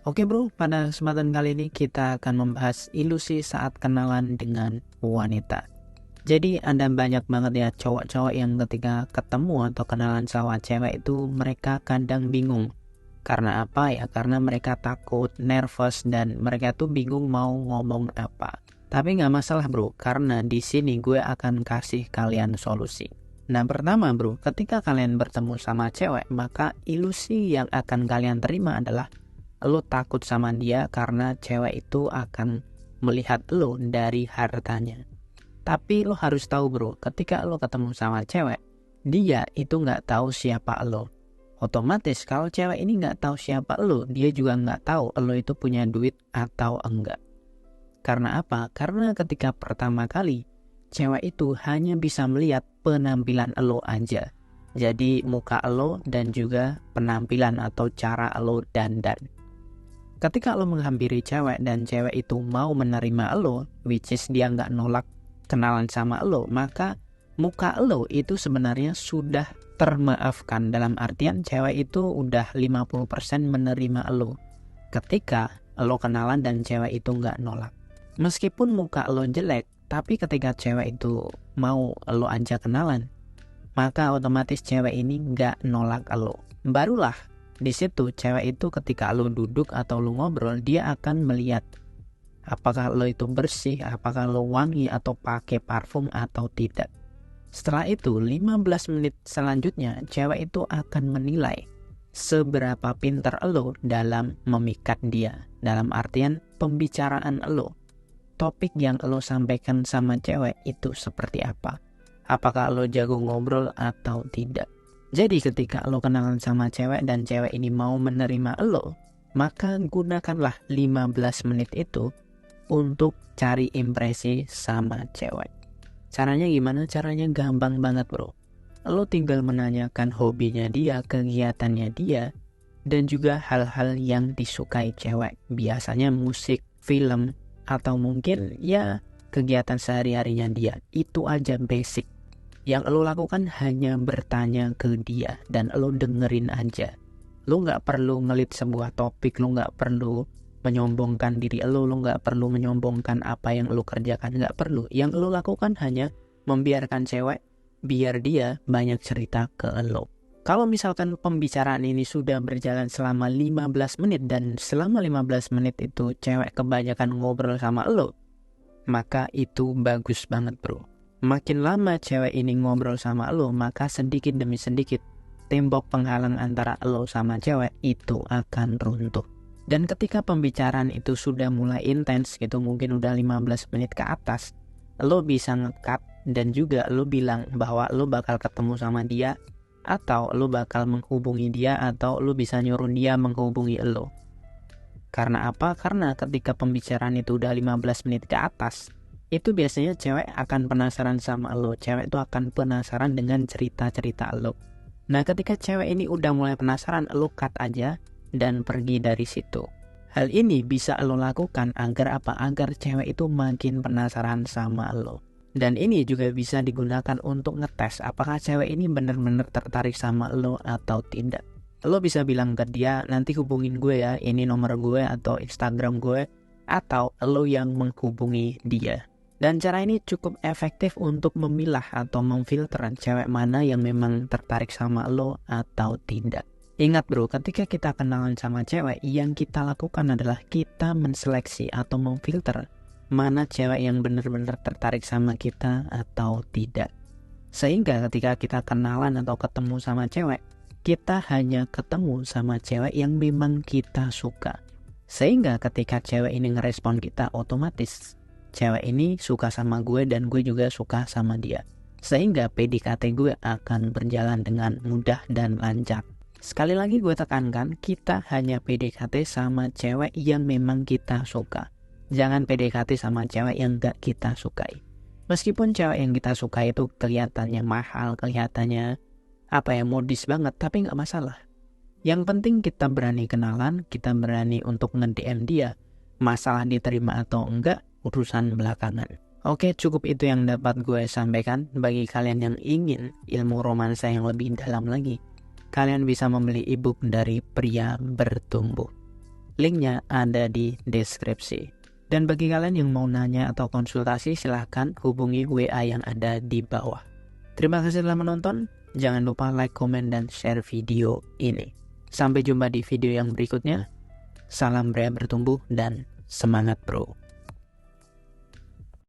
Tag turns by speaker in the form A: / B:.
A: Oke bro, pada kesempatan kali ini kita akan membahas ilusi saat kenalan dengan wanita. Jadi ada banyak banget ya cowok-cowok yang ketika ketemu atau kenalan sama cewek itu mereka kadang bingung. Karena apa ya? Karena mereka takut, nervous, dan mereka tuh bingung mau ngomong apa. Tapi nggak masalah bro, karena di sini gue akan kasih kalian solusi. Nah pertama bro, ketika kalian bertemu sama cewek, maka ilusi yang akan kalian terima adalah lo takut sama dia karena cewek itu akan melihat lo dari hartanya. Tapi lo harus tahu bro, ketika lo ketemu sama cewek, dia itu nggak tahu siapa lo. Otomatis kalau cewek ini nggak tahu siapa lo, dia juga nggak tahu lo itu punya duit atau enggak. Karena apa? Karena ketika pertama kali, cewek itu hanya bisa melihat penampilan lo aja. Jadi muka lo dan juga penampilan atau cara lo dandan. Ketika lo menghampiri cewek dan cewek itu mau menerima lo, which is dia nggak nolak kenalan sama lo, maka muka lo itu sebenarnya sudah termaafkan. Dalam artian cewek itu udah 50% menerima lo ketika lo kenalan dan cewek itu nggak nolak. Meskipun muka lo jelek, tapi ketika cewek itu mau lo ajak kenalan, maka otomatis cewek ini nggak nolak lo. Barulah di situ cewek itu ketika lo duduk atau lo ngobrol, dia akan melihat apakah lo itu bersih, apakah lo wangi atau pakai parfum atau tidak. Setelah itu 15 menit selanjutnya cewek itu akan menilai seberapa pintar lo dalam memikat dia. Dalam artian pembicaraan lo, topik yang lo sampaikan sama cewek itu seperti apa. Apakah lo jago ngobrol atau tidak. Jadi ketika lo kenalan sama cewek dan cewek ini mau menerima lo, maka gunakanlah 15 menit itu untuk cari impresi sama cewek. Caranya gimana? Caranya gampang banget bro. Lo tinggal menanyakan hobinya dia, kegiatannya dia, dan juga hal-hal yang disukai cewek. Biasanya musik, film, atau mungkin ya kegiatan sehari-harinya dia. Itu aja basic. Yang lo lakukan hanya bertanya ke dia dan lo dengerin aja. Lo nggak perlu ngelit sebuah topik, lo nggak perlu menyombongkan diri lo nggak perlu menyombongkan apa yang lo kerjakan, nggak perlu. Yang lo lakukan hanya membiarkan cewek biar dia banyak cerita ke lo. Kalau misalkan pembicaraan ini sudah berjalan selama 15 menit dan selama 15 menit itu cewek kebanyakan ngobrol sama lo, maka itu bagus banget bro. Makin lama cewek ini ngobrol sama lo, maka sedikit demi sedikit tembok penghalang antara lo sama cewek itu akan runtuh. Dan ketika pembicaraan itu sudah mulai intens gitu, mungkin udah 15 menit ke atas, lo bisa nge-cut dan juga lo bilang bahwa lo bakal ketemu sama dia, atau lo bakal menghubungi dia, atau lo bisa nyuruh dia menghubungi lo. Karena apa? Karena ketika pembicaraan itu udah 15 menit ke atas, itu biasanya cewek akan penasaran sama lo. Cewek itu akan penasaran dengan cerita-cerita lo. Nah ketika cewek ini udah mulai penasaran, lo cut aja dan pergi dari situ. Hal ini bisa lo lakukan agar apa? Agar cewek itu makin penasaran sama lo. Dan ini juga bisa digunakan untuk ngetes apakah cewek ini benar-benar tertarik sama lo atau tidak. Lo bisa bilang ke dia, nanti hubungin gue ya, ini nomor gue atau Instagram gue, atau lo yang menghubungi dia. Dan cara ini cukup efektif untuk memilah atau memfilter cewek mana yang memang tertarik sama lo atau tidak. Ingat bro, ketika kita kenalan sama cewek, yang kita lakukan adalah kita menseleksi atau memfilter mana cewek yang benar-benar tertarik sama kita atau tidak. Sehingga ketika kita kenalan atau ketemu sama cewek, kita hanya ketemu sama cewek yang memang kita suka. Sehingga ketika cewek ini ngerespon kita, otomatis cewek ini suka sama gue dan gue juga suka sama dia. Sehingga PDKT gue akan berjalan dengan mudah dan lancar. Sekali lagi gue tekankan, kita hanya PDKT sama cewek yang memang kita suka. Jangan PDKT sama cewek yang gak kita sukai. Meskipun cewek yang kita sukai itu kelihatannya mahal, kelihatannya modis banget, tapi gak masalah. Yang penting kita berani kenalan, kita berani untuk nge-DM dia. Masalah diterima atau enggak, urusan belakangan. Oke, cukup itu yang dapat gue sampaikan. Bagi kalian yang ingin ilmu romansa yang lebih dalam lagi, kalian bisa membeli ebook dari Pria Bertumbuh. Linknya ada di deskripsi. Dan bagi kalian yang mau nanya atau konsultasi, silahkan hubungi WA yang ada di bawah. Terima kasih telah menonton. Jangan lupa like, komen, dan share video ini. Sampai jumpa di video yang berikutnya. Salam pria bertumbuh dan semangat bro.